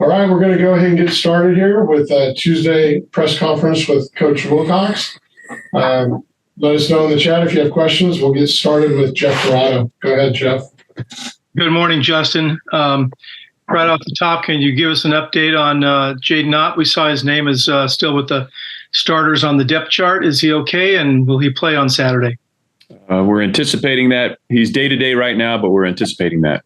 All right, we're going to go ahead and get started here with Tuesday press conference with Coach Wilcox. Let us know in the chat if you have questions. We'll get started with Jeff Dorado. Go ahead, Jeff. Good morning, Justin. Right off the top, can you give us an update on Jaden Knott? We saw his name is still with the starters on the depth chart. Is he okay, and will he play on Saturday? We're anticipating that. He's day-to-day right now, but we're anticipating that.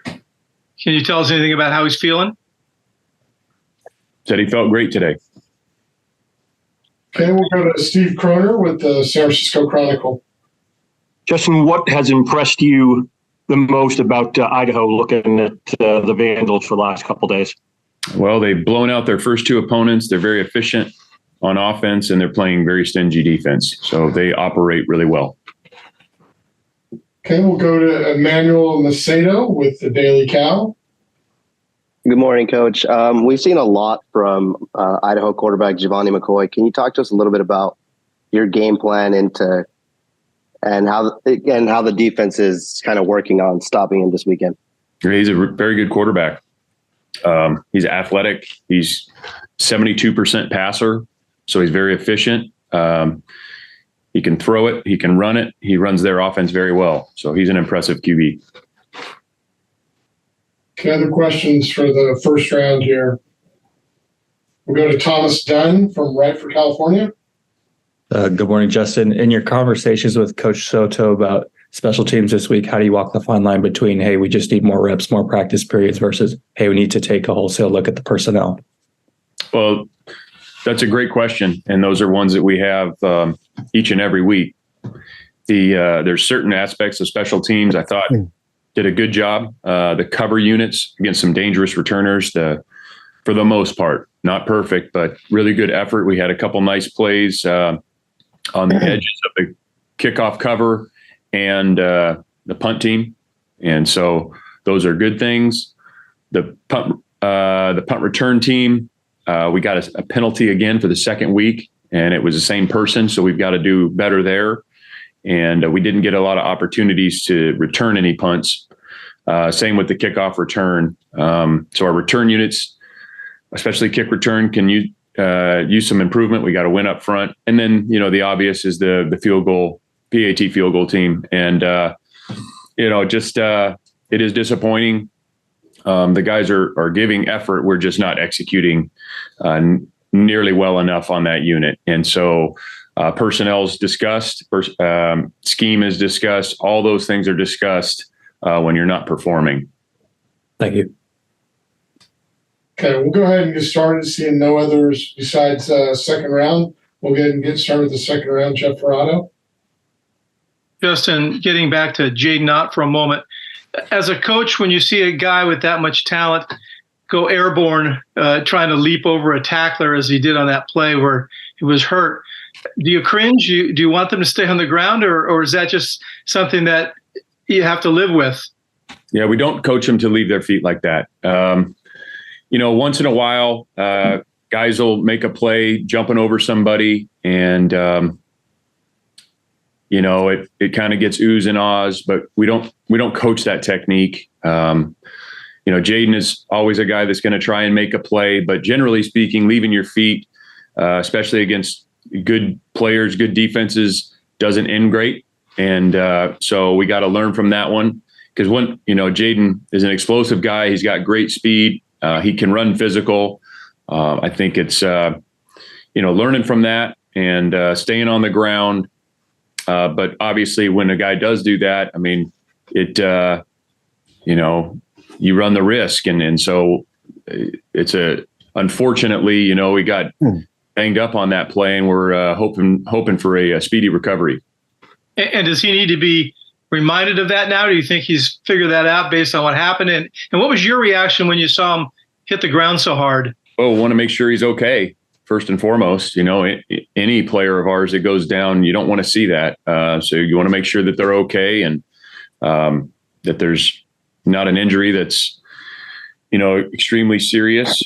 Can you tell us anything about how he's feeling? Said he felt great today. Okay, we'll go to Steve Kroner with the San Francisco Chronicle. Justin, what has impressed you the most about Idaho looking at the Vandals for the last couple of days? Well, they've blown out their first two opponents. They're very efficient on offense, and they're playing very stingy defense. So they operate really well. Okay, we'll go to Emmanuel Macedo with the Daily Cow. Good morning, Coach. We've seen a lot from Idaho quarterback Giovanni McCoy. Can you talk to us a little bit about your game plan and how the defense is kind of working on stopping him this weekend? He's a very good quarterback. He's athletic. He's 72% passer, so he's very efficient. He can throw it. He can run it. He runs their offense very well. So he's an impressive QB. Okay, other questions for the first round here? We'll go to Thomas Dunn from Right for California. Good morning, Justin. In your conversations with Coach Soto about special teams this week, how do you walk the fine line between, hey, we just need more reps, more practice periods versus, hey, we need to take a wholesale look at the personnel? Well, that's a great question. And those are ones that we have each and every week. There's certain aspects of special teams I thought did a good job. The cover units against some dangerous returners, for the most part, not perfect, but really good effort. We had a couple nice plays on the edges of the kickoff cover and the punt team. And so those are good things. The punt return team, we got a penalty again for the second week, and it was the same person. So we've got to do better there. And we didn't get a lot of opportunities to return any punts. Same with the kickoff return. So our return units, especially kick return, can use some improvement. We got to win up front. And then, the obvious is the field goal, PAT field goal team. And, it is disappointing. The guys are giving effort. We're just not executing nearly well enough on that unit. And so personnel's discussed, scheme is discussed. All those things are discussed when you're not performing. Thank you. Okay, we'll go ahead and get started. Seeing no others besides second round, we'll go ahead and get started with the second round. Jeff Dorado. Justin, getting back to Jaden Knott for a moment. As a coach, when you see a guy with that much talent go airborne, trying to leap over a tackler as he did on that play where he was hurt, do you cringe? Do you want them to stay on the ground, or is that just something that you have to live with? Yeah, we don't coach them to leave their feet like that. Once in a while, guys will make a play jumping over somebody, and it kind of gets oohs and ahs, but we don't coach that technique. Jaden is always a guy that's going to try and make a play, but generally speaking, leaving your feet, especially against good players, good defenses, doesn't end great. And so we got to learn from that one, because Jaden is an explosive guy. He's got great speed. He can run physical. I think it's, learning from that and staying on the ground. But obviously when a guy does do that, I mean, you run the risk. And so it's unfortunately, we got banged up on that play, and we're hoping for a speedy recovery. And does he need to be reminded of that now? Do you think he's figured that out based on what happened? And what was your reaction when you saw him hit the ground so hard? Well, we want to make sure he's okay, first and foremost. Any player of ours that goes down, you don't want to see that. So you want to make sure that they're okay, and that there's not an injury that's, extremely serious.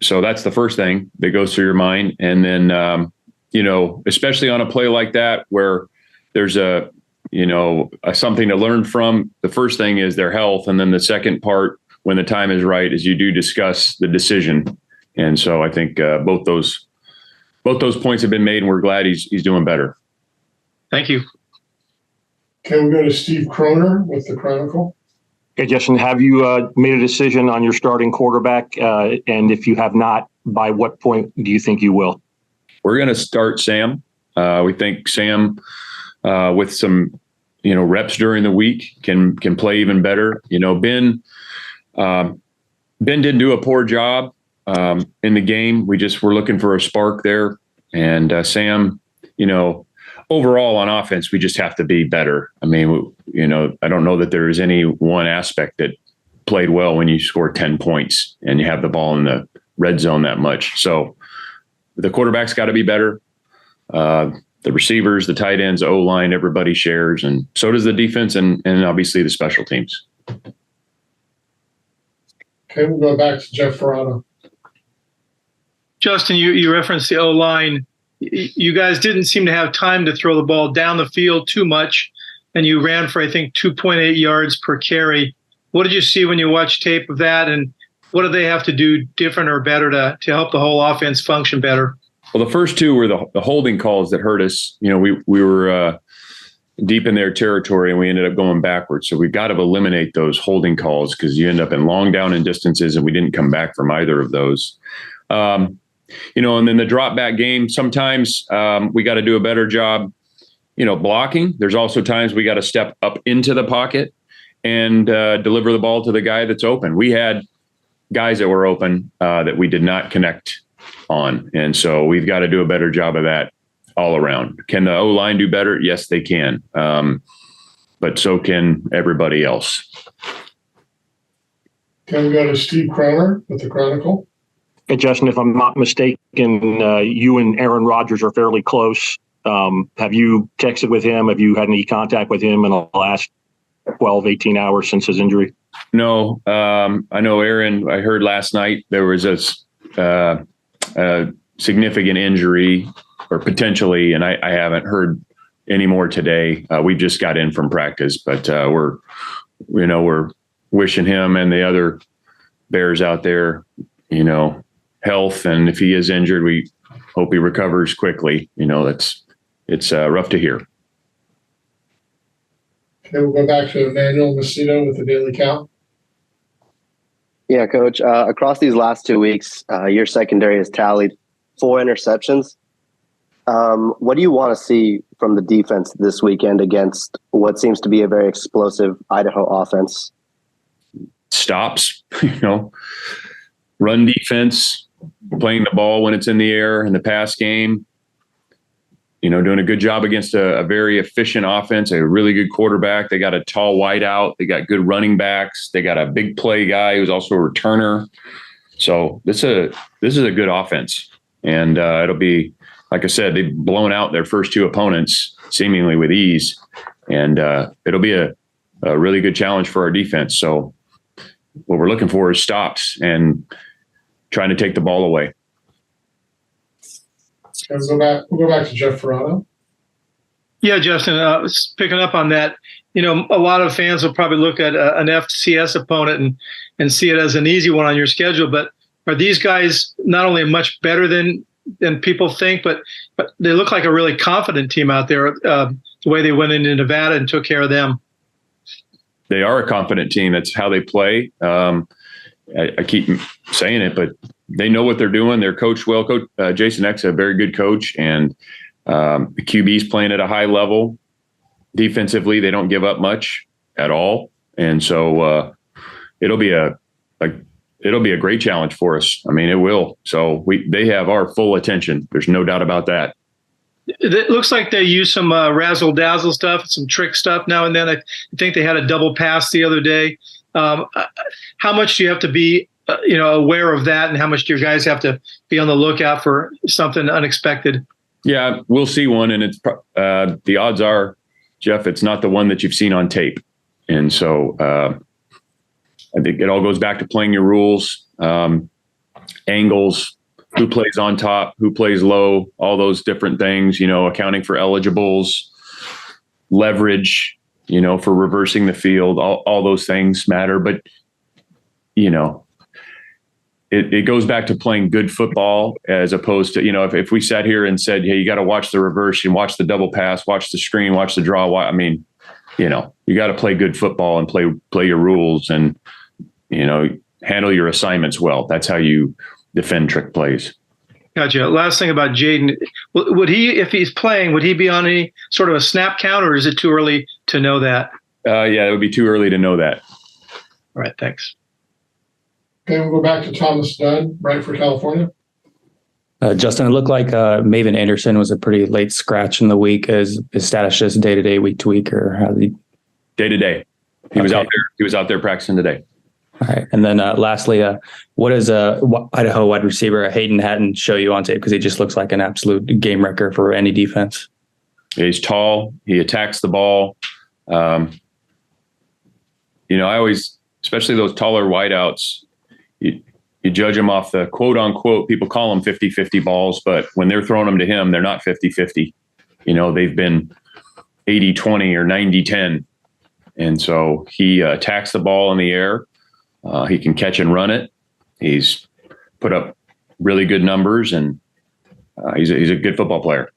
So that's the first thing that goes through your mind. And then, especially on a play like that where there's something to learn from, the first thing is their health. And then the second part when the time is right is you do discuss the decision. And so I think both those points have been made, and we're glad he's doing better. Thank you. Okay, we'll go to Steve Kroner with the Chronicle. Okay, Justin, have you made a decision on your starting quarterback? And if you have not, by what point do you think you will? We're going to start Sam. We think Sam, with some, reps during the week, can play even better. Ben didn't do a poor job in the game. We're looking for a spark there. And Sam, overall on offense, we just have to be better. I mean, I don't know that there is any one aspect that played well when you score 10 points and you have the ball in the red zone that much. So the quarterback's got to be better. The receivers, the tight ends, O-line, everybody shares, and so does the defense and obviously the special teams. Okay, we'll go back to Jeff Ferrano. Justin, you referenced the O-line. You guys didn't seem to have time to throw the ball down the field too much, and you ran for, I think, 2.8 yards per carry. What did you see when you watched tape of that, and what do they have to do different or better to help the whole offense function better? Well, the first two were the holding calls that hurt us. We were deep in their territory, and we ended up going backwards. So we've got to eliminate those holding calls because you end up in long down and distances, and we didn't come back from either of those. And then the drop back game, sometimes we got to do a better job, blocking. There's also times we got to step up into the pocket and deliver the ball to the guy that's open. We had guys that were open that we did not connect on. And so we've got to do a better job of that all around. Can the O-line do better? Yes, they can. But so can everybody else. Can we go to Steve Kroner with the Chronicle? Hey, Justin, if I'm not mistaken, you and Aaron Rodgers are fairly close. Have you texted with him? Have you had any contact with him in the last 12, 18 hours since his injury? No. I know Aaron, I heard last night there was a significant injury or potentially, and I haven't heard any more today. We just got in from practice, but we're wishing him and the other Bears out there, health. And if he is injured, we hope he recovers quickly. It's rough to hear. Okay, we'll go back to Emmanuel Macedo with the Daily Count. Yeah, Coach. Across these last 2 weeks, your secondary has tallied 4 interceptions. What do you want to see from the defense this weekend against what seems to be a very explosive Idaho offense? Stops, run defense, playing the ball when it's in the air in the pass game, doing a good job against a very efficient offense, a really good quarterback. They got a tall wideout. They got good running backs. They got a big play guy who's also a returner. So this is a good offense. And it'll be, like I said, they've blown out their first 2 opponents seemingly with ease. And it'll be a really good challenge for our defense. So what we're looking for is stops and trying to take the ball away. We'll go back to Jeff Ferrano. Yeah, Justin, picking up on that, a lot of fans will probably look at an FCS opponent and see it as an easy one on your schedule. But are these guys not only much better than people think, but they look like a really confident team out there, the way they went into Nevada and took care of them? They are a confident team. That's how they play. I keep saying it, but they know what they're doing. They're coached well. Jason X, a very good coach, and the QB's playing at a high level. Defensively, they don't give up much at all, and so it'll be a great challenge for us. I mean, it will. So they have our full attention. There's no doubt about that. It looks like they use some razzle-dazzle stuff, some trick stuff now and then. I think they had a double pass the other day. How much do you have to be, aware of that, and how much do your guys have to be on the lookout for something unexpected? Yeah, we'll see one, and it's the odds are, Jeff, it's not the one that you've seen on tape, and so I think it all goes back to playing your rules, angles, who plays on top, who plays low, all those different things. Accounting for eligibles, leverage. For reversing the field, all those things matter. But you know, it goes back to playing good football as opposed to, you know, if we sat here and said, hey, you got to watch the reverse, you watch the double pass, watch the screen, watch the draw. I mean, you know, you got to play good football and play your rules and, you know, handle your assignments well. That's how you defend trick plays. Gotcha. Last thing about Jaden, would he, if he's playing, would he be on any sort of a snap count, or is it too early to know that? Yeah, it would be too early to know that. All right, thanks. Okay, we'll go back to Thomas Dunn, right for California. Justin, it looked like Maven Anderson was a pretty late scratch in the week. Is his status just day to day, week to week, or how he? Day to day. He was out there. He was out there practicing today. All right, and then lastly, what does Idaho wide receiver Hayden Hatton show you on tape? Because he just looks like an absolute game wrecker for any defense. He's tall. He attacks the ball. You know, I always, especially those taller wideouts, you judge them off the quote unquote, people call them 50-50 balls, but when they're throwing them to him, they're not 50-50. You know, they've been 80-20 or 90-10. And so he attacks the ball in the air. He can catch and run it. He's put up really good numbers, and he's a good football player.